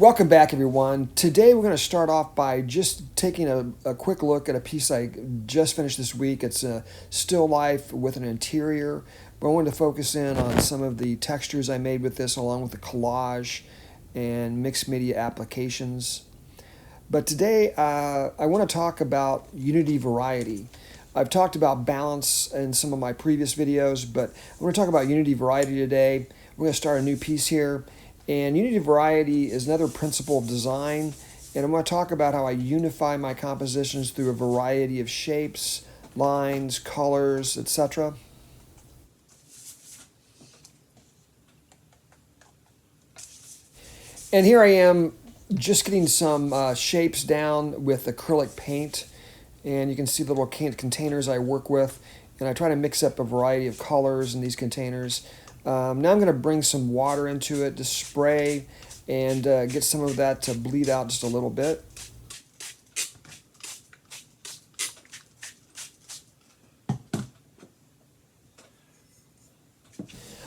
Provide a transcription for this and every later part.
Welcome back, everyone. Today we're going to start off by just taking a quick look at a piece I just finished this week. It's a still life with an interior, but I wanted to focus in on some of the textures I made with this, along with the collage and mixed media applications. But today I want to talk about unity variety. I've talked about balance in some of my previous videos, but I'm going to talk about unity variety today. We're going to start a new piece here. And unity variety is another principle of design, and I'm going to talk about how I unify my compositions through a variety of shapes, lines, colors, etc. And here I am just getting some shapes down with acrylic paint, and you can see the little containers I work with, and I try to mix up a variety of colors in these containers. Now I'm going to bring some water into it to spray and get some of that to bleed out just a little bit.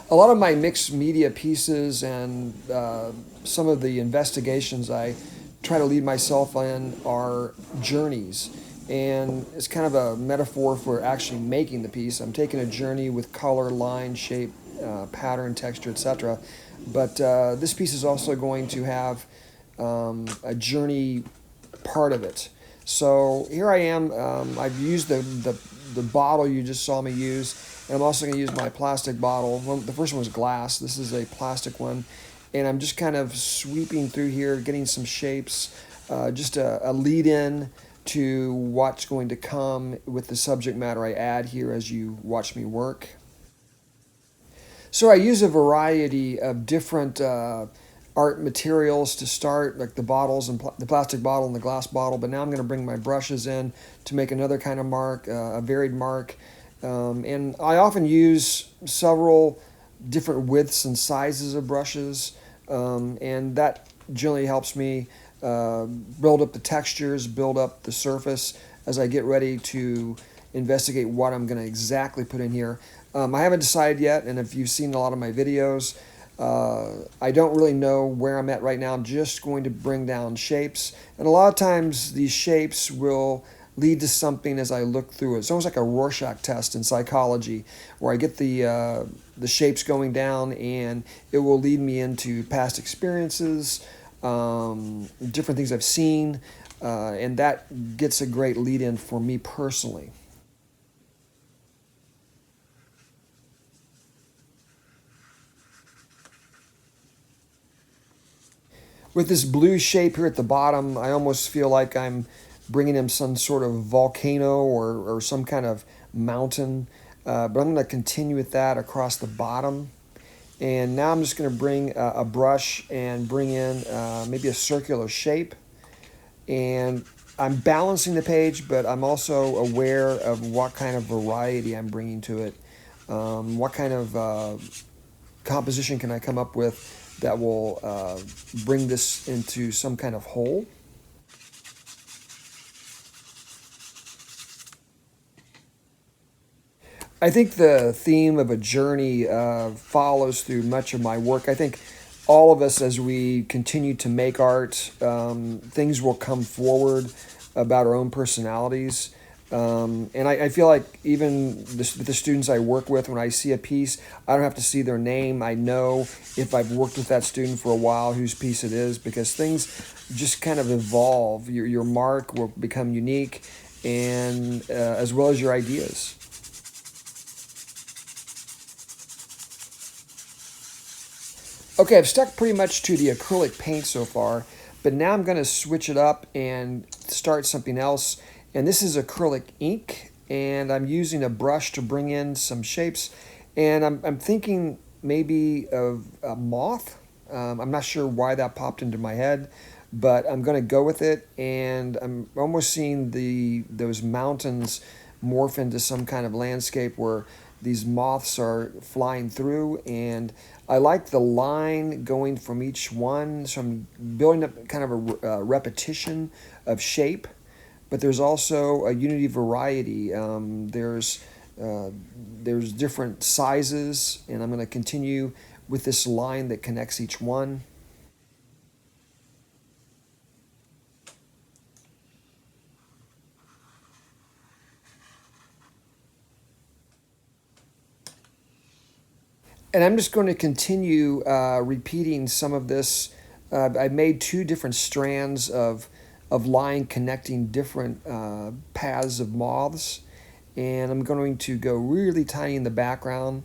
A lot of my mixed media pieces and some of the investigations I try to lead myself in are journeys. And it's kind of a metaphor for actually making the piece. I'm taking a journey with color, line, shape, pattern, texture, etc. But this piece is also going to have a journey part of it. So here I am. I've used the bottle you just saw me use, and I'm also going to use my plastic bottle. The first one was glass. This is a plastic one, and I'm just kind of sweeping through here, getting some shapes, just a lead in to what's going to come with the subject matter I add here as you watch me work. So I use a variety of different art materials to start, like the bottles and the plastic bottle and the glass bottle, but now I'm going to bring my brushes in to make another kind of mark, a varied mark. And I often use several different widths and sizes of brushes, and that generally helps me build up the textures, build up the surface as I get ready to investigate what I'm going to exactly put in here. I haven't decided yet, and if you've seen a lot of my videos, I don't really know where I'm at right now. I'm just going to bring down shapes, and a lot of times these shapes will lead to something as I look through it. It's almost like a Rorschach test in psychology, where I get the shapes going down, and it will lead me into past experiences, different things I've seen, and that gets a great lead-in for me personally. With this blue shape here at the bottom, I almost feel like I'm bringing in some sort of volcano or some kind of mountain. But I'm going to continue with that across the bottom. And now I'm just going to bring a brush and bring in maybe a circular shape. And I'm balancing the page, but I'm also aware of what kind of variety I'm bringing to it. What kind of composition can I come up with that will bring this into some kind of whole. I think the theme of a journey follows through much of my work. I think all of us, as we continue to make art, things will come forward about our own personalities. And I feel like even with the students I work with, when I see a piece, I don't have to see their name. I know if I've worked with that student for a while whose piece it is, because things just kind of evolve. Your mark will become unique, and as well as your ideas. Okay, I've stuck pretty much to the acrylic paint so far, but now I'm going to switch it up and start something else. And this is acrylic ink, and I'm using a brush to bring in some shapes. And I'm thinking maybe of a moth. I'm not sure why that popped into my head, but I'm going to go with it. And I'm almost seeing those mountains morph into some kind of landscape where these moths are flying through, and I like the line going from each one, so I'm building up kind of a repetition of shape, but there's also a unity variety. There's different sizes, and I'm going to continue with this line that connects each one. And I'm just going to continue repeating some of this. I've made two different strands of line connecting different paths of moths. And I'm going to go really tiny in the background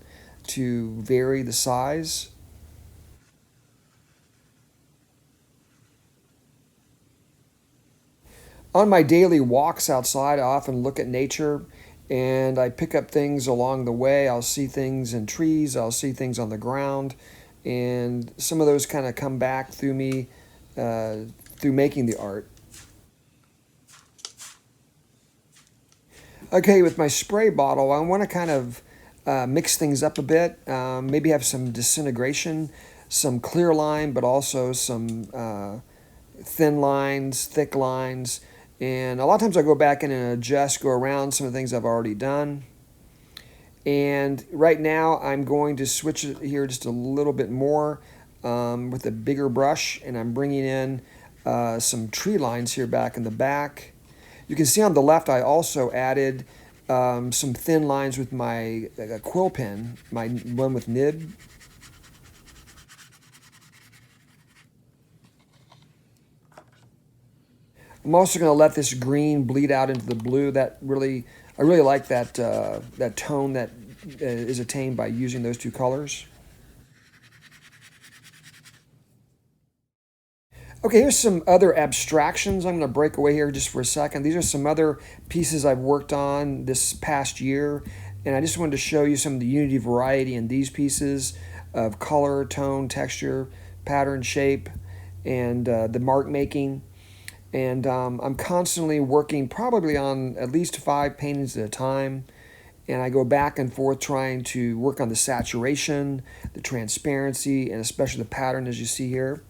to vary the size. On my daily walks outside, I often look at nature and I pick up things along the way. I'll see things in trees, I'll see things on the ground, and some of those kind of come back through me through making the art. Okay, with my spray bottle, I want to kind of mix things up a bit, maybe have some disintegration, some clear line, but also some thin lines, thick lines. And a lot of times I go back in and adjust, go around some of the things I've already done. And right now I'm going to switch it here just a little bit more with a bigger brush, and I'm bringing in some tree lines here back in the back. You can see on the left I also added some thin lines with my quill pen, my one with nib. I'm also going to let this green bleed out into the blue. I really like that that tone that is attained by using those two colors. Okay, here's some other abstractions. I'm going to break away here just for a second. These are some other pieces I've worked on this past year, and I just wanted to show you some of the unity variety in these pieces of color, tone, texture, pattern, shape, and the mark making. And I'm constantly working probably on at least 5 paintings at a time. And I go back and forth trying to work on the saturation, the transparency, and especially the pattern as you see here.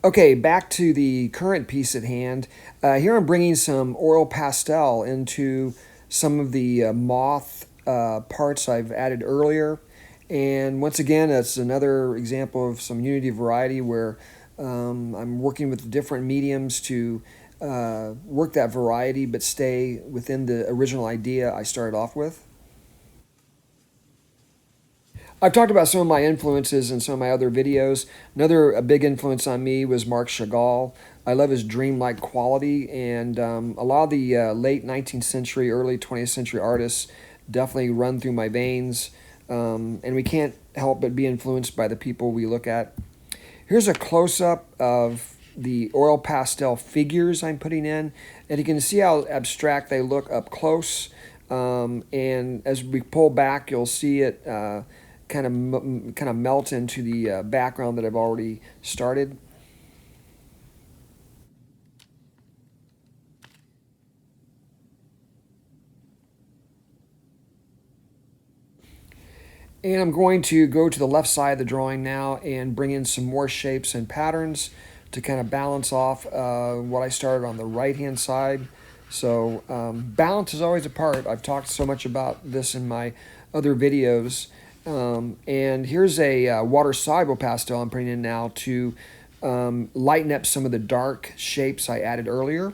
Okay, back to the current piece at hand. Here I'm bringing some oil pastel into some of the moth parts I've added earlier. And once again, that's another example of some unity variety where I'm working with different mediums to work that variety but stay within the original idea I started off with. I've talked about some of my influences in some of my other videos. Another a big influence on me was Marc Chagall. I love his dreamlike quality, and a lot of the late 19th century, early 20th century artists definitely run through my veins, and we can't help but be influenced by the people we look at. Here's a close-up of the oil pastel figures I'm putting in, and you can see how abstract they look up close, and as we pull back, you'll see it kind of melt into the background that I've already started. And I'm going to go to the left side of the drawing now and bring in some more shapes and patterns to kind of balance off what I started on the right-hand side. So balance is always a part. I've talked so much about this in my other videos. And here's a water-soluble pastel I'm putting in now to lighten up some of the dark shapes I added earlier.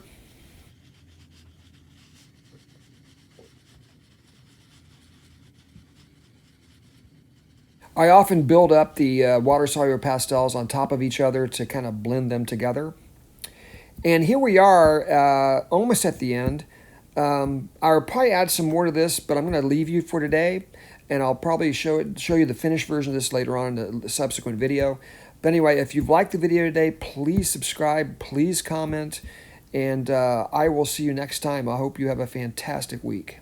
I often build up the water-soluble pastels on top of each other to kind of blend them together. And here we are, almost at the end. I'll probably add some more to this, but I'm going to leave you for today, and I'll probably show you the finished version of this later on in the subsequent video. But anyway, if you've liked the video today, please subscribe, please comment, and I will see you next time. I hope you have a fantastic week.